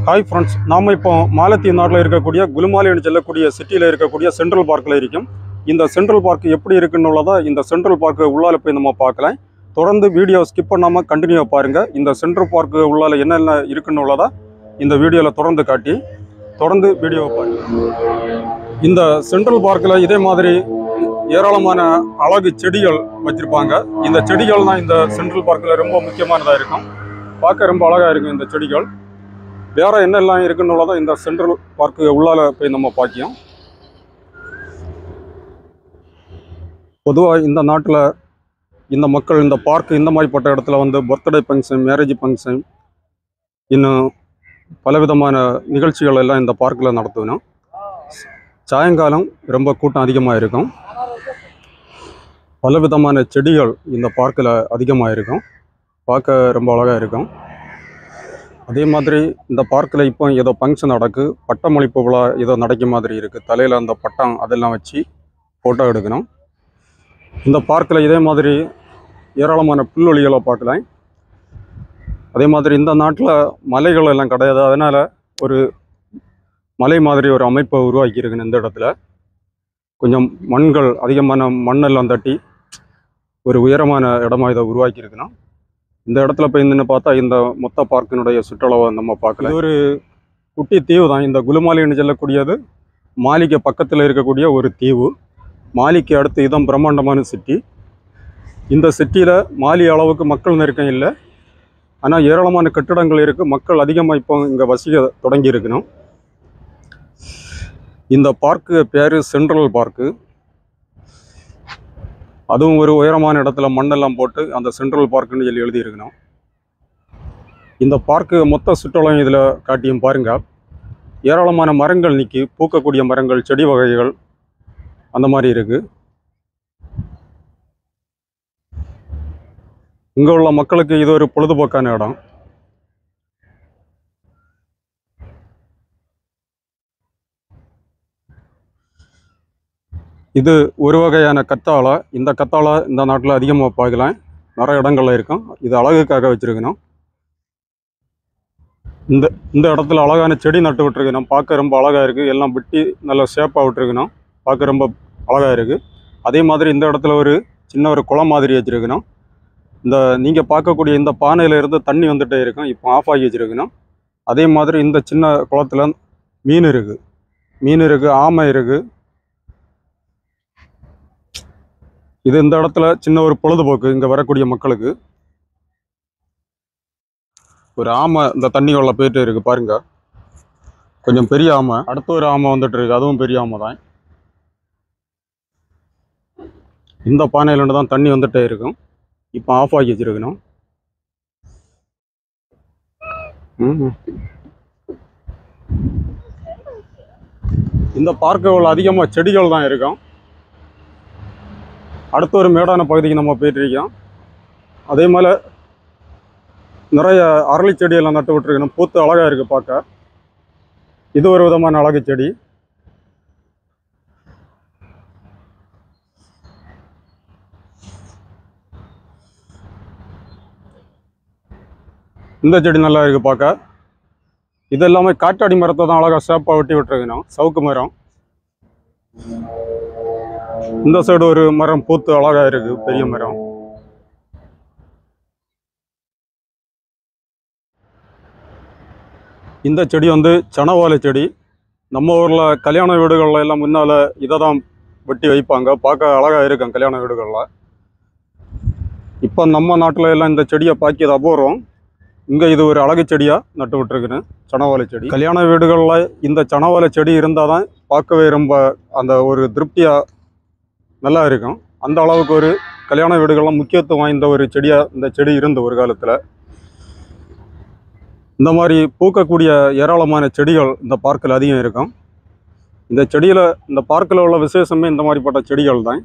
Hi friends, நாம் இப்போ மாலத்தீவு இருக்கக்கூடிய குலுமாலின்னு சொல்லக்கூடிய சிட்டியில் இருக்கக்கூடிய சென்ட்ரல் பார்க்கில் இருக்கும். இந்த சென்ட்ரல் பார்க் எப்படி இருக்குன்னுள்ளதா இந்த சென்ட்ரல் பார்க்கு உள்ளால போய் நம்ம பார்க்கலாம். தொடர்ந்து வீடியோ ஸ்கிப் பண்ணாமல் கண்டினியூவாக பாருங்கள். இந்த சென்ட்ரல் பார்க்கு உள்ளால என்னென்ன இருக்குன்னுள்ளதா இந்த வீடியோவில் தொடர்ந்து வீடியோவை பாருங்கள். இந்த சென்ட்ரல் பார்க்கில் இதே மாதிரி ஏராளமான அழகு செடிகள் வச்சுருப்பாங்க. இந்த செடிகள் தான் இந்த சென்ட்ரல் பார்க்கில் ரொம்ப முக்கியமானதாக இருக்கும். பார்க்க ரொம்ப அழகாக இருக்கும் இந்த செடிகள். வேற என்னெல்லாம் இருக்குன்னுள்ளதான் இந்த சென்ட்ரல் பார்க்கு உள்ளால போய் நம்ம பார்க்கலாம். பொதுவாக இந்த நாட்டில் இந்த மக்கள் இந்த பார்க்கு இந்த மாதிரிப்பட்ட இடத்துல வந்து பர்த்டே ஃபங்க்ஷன், மேரேஜ் ஃபங்க்ஷன், இன்னும் பலவிதமான நிகழ்ச்சிகள் எல்லாம் இந்த பார்க்கில் நடத்தணும். சாயங்காலம் ரொம்ப கூட்டம் அதிகமாக இருக்கும். பலவிதமான செடிகள் இந்த பார்க்கில் அதிகமாக இருக்கும். பார்க்க ரொம்ப அழகாக இருக்கும். அதே மாதிரி இந்த பார்க்கில் இப்போ ஏதோ ஃபங்க்ஷன் நடக்கு, பட்டமளிப்பு விழா ஏதோ நடக்கும் மாதிரி இருக்குது. தலையில் அந்த பட்டம் அதெல்லாம் வச்சு ஃபோட்டோ எடுக்கணும். இந்த பார்க்கில் இதே மாதிரி ஏராளமான புல்வெளிகளை பார்க்கலாம். அதே மாதிரி இந்த நாட்டில் மலைகள் எல்லாம் கிடையாது. அதனால் ஒரு மலை மாதிரி ஒரு அமைப்பை உருவாக்கியிருக்குன்னு இந்த இடத்துல கொஞ்சம் மண்கள் அதிகமான மண்ணெல்லாம் தட்டி ஒரு உயரமான இடமா இதை உருவாக்கியிருக்கணும். இந்த இடத்துல போய் நின்று பார்த்தா இந்த மொத்த பார்க்கினுடைய சுற்றளவை நம்ம பார்க்கலாம். இது ஒரு குட்டி தீவு தான். இந்த குலுமாலின்னு சொல்லக்கூடியது மாலிக்கு பக்கத்தில் இருக்கக்கூடிய ஒரு தீவு. மாலிக்கு அடுத்து இதான் பிரம்மாண்டமான சிட்டி. இந்த சிட்டியில் மாலி அளவுக்கு மக்கள் நெருக்கம் இல்லை. ஆனால் ஏராளமான கட்டிடங்கள் இருக்குது. மக்கள் அதிகமாக இப்போ இங்கே வசிக்க தொடங்கி இருக்கணும். இந்த பார்க்கு பேர் சென்ட்ரல் பார்க்கு. அதுவும் ஒரு உயரமான இடத்துல மண்ணெல்லாம் போட்டு அந்த சென்ட்ரல் பார்க்குன்னு சொல்லி எழுதியிருக்கணும். இந்த பார்க்கு மொத்த சுற்றுலாவும் இதில் காட்டியும் பாருங்க. ஏராளமான மரங்கள் நிற்கி, பூக்கக்கூடிய மரங்கள், செடி வகைகள் அந்த மாதிரி இருக்குது. இங்கே உள்ள மக்களுக்கு இது ஒரு பொழுதுபோக்கான இடம். இது ஒரு வகையான கத்தாழை. இந்த கத்தாழை இந்த நாட்டில் அதிகமாக பார்க்கலாம். நிறைய இடங்கள்ல இருக்கும். இது அழகுக்காக வச்சுருக்கணும். இந்த இடத்துல அழகான செடி நட்டு விட்டுருக்கணும். பார்க்க ரொம்ப அழகாக இருக்குது. எல்லாம் வெட்டி நல்லா ஷேப்பாக விட்டுருக்கணும். பார்க்க ரொம்ப அழகாக இருக்குது. அதே மாதிரி இந்த இடத்துல ஒரு சின்ன ஒரு குளம் மாதிரி வச்சுருக்கணும். இந்த நீங்கள் பார்க்கக்கூடிய இந்த பானையிலேருந்து தண்ணி வந்துகிட்டே இருக்கும். இப்போ ஆஃப் ஆகி வச்சுருக்கணும். அதே மாதிரி இந்த சின்ன குளத்தில் மீன் இருக்குது, ஆமை இருக்குது. இது இந்த இடத்துல சின்ன ஒரு பொழுதுபோக்கு இங்கே வரக்கூடிய மக்களுக்கு. ஒரு ஆமை இந்த தண்ணிக்குள்ள போயிட்டு இருக்கு பாருங்க. கொஞ்சம் பெரிய ஆமை. அடுத்த ஒரு ஆமை வந்துட்டு இருக்கு. அதுவும் பெரிய ஆமை தான். இந்த பானையில தான் தண்ணி வந்துட்டே இருக்கும். இப்போ ஆஃப் ஆகி வச்சிருக்கணும். இந்த பார்க்குகள் அதிகமாக செடிகள் தான் இருக்கும். அடுத்த ஒரு மேடான பகுதிக்கு நம்ம போயிட்டு இருக்கோம். அதே மாதிரி நிறைய அரளி செடியெல்லாம் நட்டு விட்டுருக்கணும். பூத்து அழகாக இருக்குது பார்க்க. இது ஒரு விதமான அழகு செடி. இந்த செடி நல்லா இருக்குது பார்க்க. இது எல்லாமே காட்டாடி மரத்தை தான் அழகாக ஷேப்பாக வெட்டி விட்டுருக்கணும். சவுக்கு மரம். இந்த சைடு ஒரு மரம் பூத்து அழகா இருக்கு, பெரிய மரம். இந்த செடி வந்து சனவாழை செடி. நம்ம ஊர்ல கல்யாண வீடுகள்ல எல்லாம் முன்னால இதை தான் வெட்டி வைப்பாங்க. பார்க்க அழகா இருக்கும் கல்யாண வீடுகள்ல. இப்போ நம்ம நாட்டில் எல்லாம் இந்த செடியை பாக்கியது அபூர்வம். இங்கே இது ஒரு அழகு செடியாக நட்டு விட்டுருக்குன்னு சனவாழை செடி. கல்யாண வீடுகளில் இந்த சனவாழை செடி இருந்தால் தான் பார்க்கவே ரொம்ப அந்த ஒரு திருப்தியாக நல்லா இருக்கும். அந்த அளவுக்கு ஒரு கல்யாண வீடுகள்லாம் முக்கியத்துவம் வாய்ந்த ஒரு செடியாக இந்த செடி இருந்த ஒரு காலத்தில். இந்த மாதிரி பூக்கக்கூடிய ஏராளமான செடிகள் இந்த பார்க்கில் அதிகம் இருக்கும். இந்த செடியில் இந்த பார்க்கில் உள்ள விசேஷமே இந்த மாதிரிப்பட்ட செடிகள் தான்.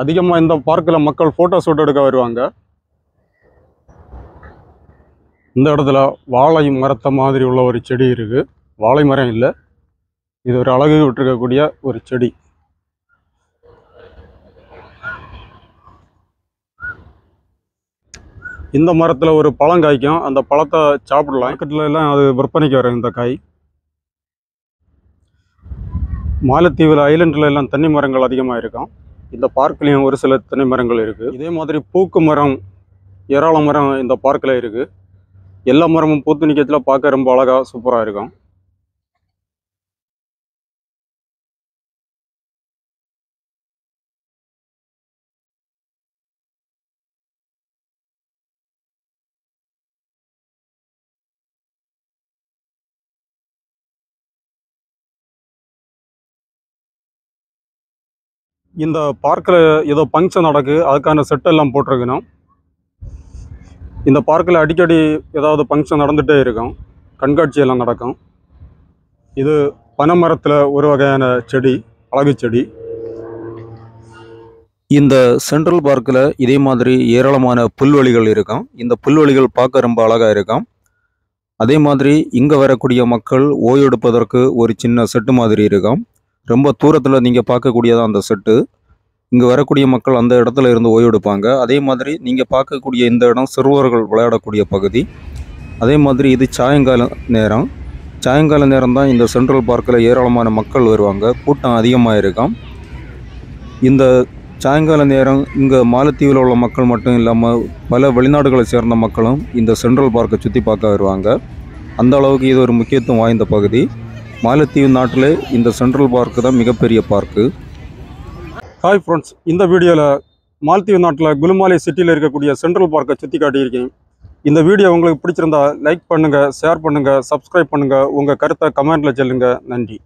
அதிகமாக இந்த பார்க்கில் மக்கள் ஃபோட்டோ ஷூட் எடுக்க வருவாங்க. இந்த இடத்துல வாழை மரத்தை மாதிரி உள்ள ஒரு செடி இருக்குது. வாழை மரம் இல்லை, இது ஒரு அழகு விட்டுருக்கக்கூடிய ஒரு செடி. இந்த மரத்தில் ஒரு பழம் காய்க்கும், அந்த பழத்தை சாப்பிடலாம். மார்க்கெட்டில் எல்லாம் அது விற்பனைக்கு வரும் இந்த காய். மாலத்தீவில் ஐலண்டில் எல்லாம் தென்னை மரங்கள் அதிகமாக இருக்கும். இந்த பார்க்லேயும் ஒரு சில தென்னை மரங்கள் இருக்குது. இதே மாதிரி பூக்கு மரம், ஏராள மரம் இந்த பார்க்கில் இருக்குது. எல்லா மரமும் பூத்து நிற்கிறதுல பார்க்க ரொம்ப அழகாக சூப்பராக இருக்கும். இந்த பார்க்கில் ஏதோ ஃபங்க்ஷன் நடக்கு, அதுக்கான செட்டெல்லாம் போட்டிருக்கணும். இந்த பார்க்கில் அடிக்கடி ஏதாவது ஃபங்க்ஷன் நடந்துகிட்டே இருக்கும், கண்காட்சி எல்லாம் நடக்கும். இது பனைமரத்தில் ஒரு வகையான செடி, அழகு செடி. இந்த சென்ட்ரல் பார்க்கில் இதே மாதிரி ஏராளமான புல்வெளிகள் இருக்கும். இந்த புல்வெளிகள் பார்க்க ரொம்ப அழகாக இருக்கும். அதே மாதிரி இங்கே வரக்கூடிய மக்கள் ஓய்வெடுப்பதற்கு ஒரு சின்ன செட்டு மாதிரி இருக்கும். ரொம்ப தூரத்தில் நீங்கள் பார்க்கக்கூடியதான் அந்த செட்டு. இங்கே வரக்கூடிய மக்கள் அந்த இடத்துல இருந்து ஓய்வெடுப்பாங்க. அதே மாதிரி நீங்கள் பார்க்கக்கூடிய இந்த இடம் சிறுவர்கள் விளையாடக்கூடிய பகுதி. அதே மாதிரி இது சாயங்கால நேரம். சாயங்கால நேரம் தான் இந்த சென்ட்ரல் பார்க்கில் ஏராளமான மக்கள் வருவாங்க, கூட்டம் அதிகமாக இருக்கும். இந்த சாயங்கால நேரம் இங்கே மாலத்தீவில் உள்ள மக்கள் மட்டும் இல்லாமல் பல வெளிநாடுகளை சேர்ந்த மக்களும் இந்த சென்ட்ரல் பார்க்கை சுற்றி பார்க்க வருவாங்க. அந்த அளவுக்கு இது ஒரு முக்கியத்துவம் வாய்ந்த பகுதி. மாலத்தீவு நாட்டில் இந்த சென்ட்ரல் பார்க்கு தான் மிகப்பெரிய பார்க்கு. ஹாய் ஃப்ரெண்ட்ஸ், இந்த வீடியோவில் மாலத்தீவு நாட்டில் குலுமாலை சிட்டியில் இருக்கக்கூடிய சென்ட்ரல் பார்க்கை சுற்றி காட்டியிருக்கேன். இந்த வீடியோ உங்களுக்கு பிடிச்சிருந்தா லைக் பண்ணுங்கள், ஷேர் பண்ணுங்கள், சப்ஸ்கிரைப் பண்ணுங்கள். உங்கள் கருத்தை கமெண்ட்டில் சொல்லுங்கள். நன்றி.